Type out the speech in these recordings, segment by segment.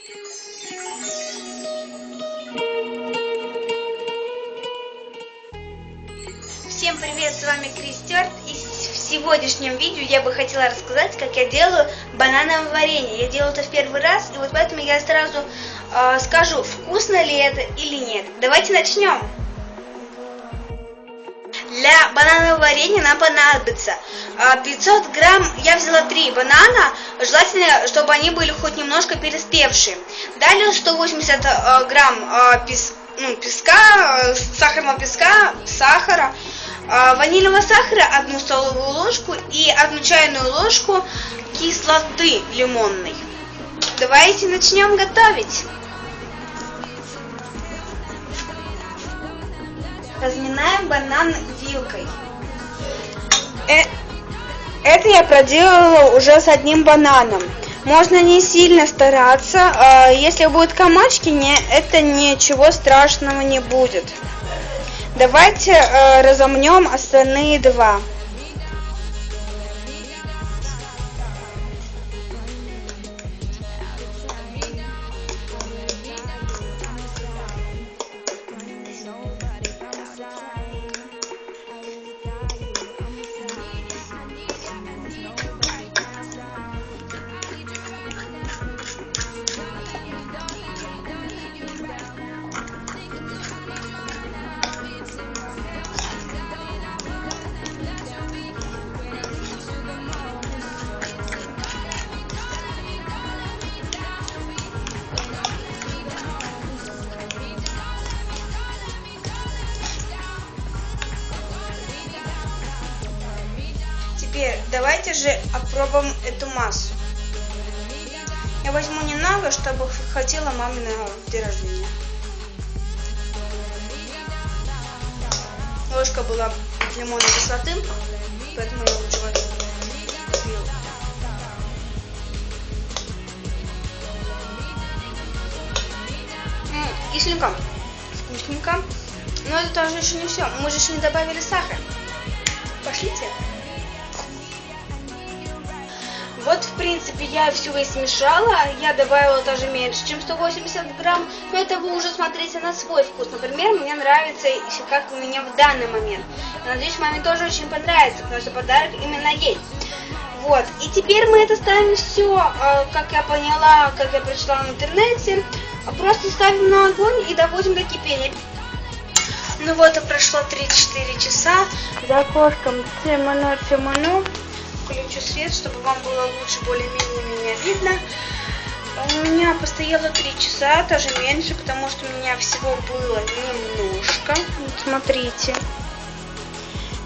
Всем привет, с вами Кристер, и в сегодняшнем видео я бы хотела рассказать, как я делаю банановое варенье. Я делаю это в первый раз, и вот поэтому я сразу скажу, вкусно ли это или нет. Давайте начнем. Для бананового варенья нам понадобится 500 грамм, я взяла 3 банана, желательно, чтобы они были хоть немножко переспевшие. Далее 180 грамм песка, сахарного песка, сахара, ванильного сахара 1 столовую ложку и 1 чайную ложку кислоты лимонной. Давайте начнем готовить. Разминаем банан вилкой. Это я проделала уже с 1 бананом. Можно не сильно стараться. Если будут комочки, это ничего страшного не будет. Давайте разомнем остальные 2. Теперь давайте же опробуем эту массу. Я возьму немного, чтобы хватило маминого день рождения. Ложка была лимонной кислоты, поэтому я лучше возьму. Кисленько, вкусненько. Но это тоже еще не все. Мы же еще не добавили сахар. Пошлите. Вот, в принципе, я все и смешала. Я добавила даже меньше, чем 180 грамм. Но это вы уже смотрите на свой вкус. Например, мне нравится, как у меня в данный момент. Я надеюсь, маме тоже очень понравится, потому что подарок именно ей. Вот. И теперь мы это ставим все, как я поняла, как я прочитала в интернете. Просто ставим на огонь и доводим до кипения. Ну вот, и прошло 3-4 часа. За окошком темно. Включу свет, чтобы вам было лучше, более-менее меня видно. У меня постояло 3 часа, даже меньше, потому что у меня всего было немножко. Вот смотрите.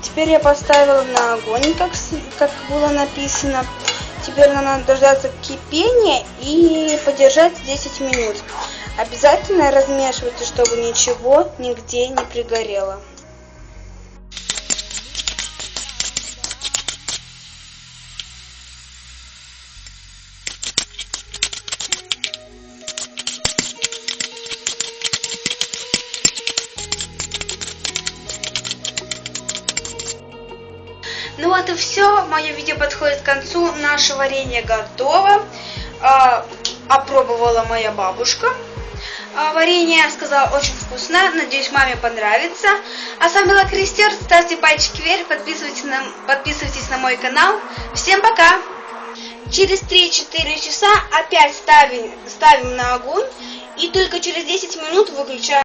Теперь я поставила на огонь, как было написано. Теперь нам надо дождаться кипения и подержать 10 минут. Обязательно размешивайте, чтобы ничего нигде не пригорело. Ну вот и все, мое видео подходит к концу, наше варенье готово, опробовала моя бабушка. Варенье, я сказала, очень вкусно, надеюсь, маме понравится. А с вами была Кристер, ставьте пальчики вверх, подписывайтесь на мой канал. Всем пока! Через 3-4 часа опять ставим на огонь и только через 10 минут выключаем.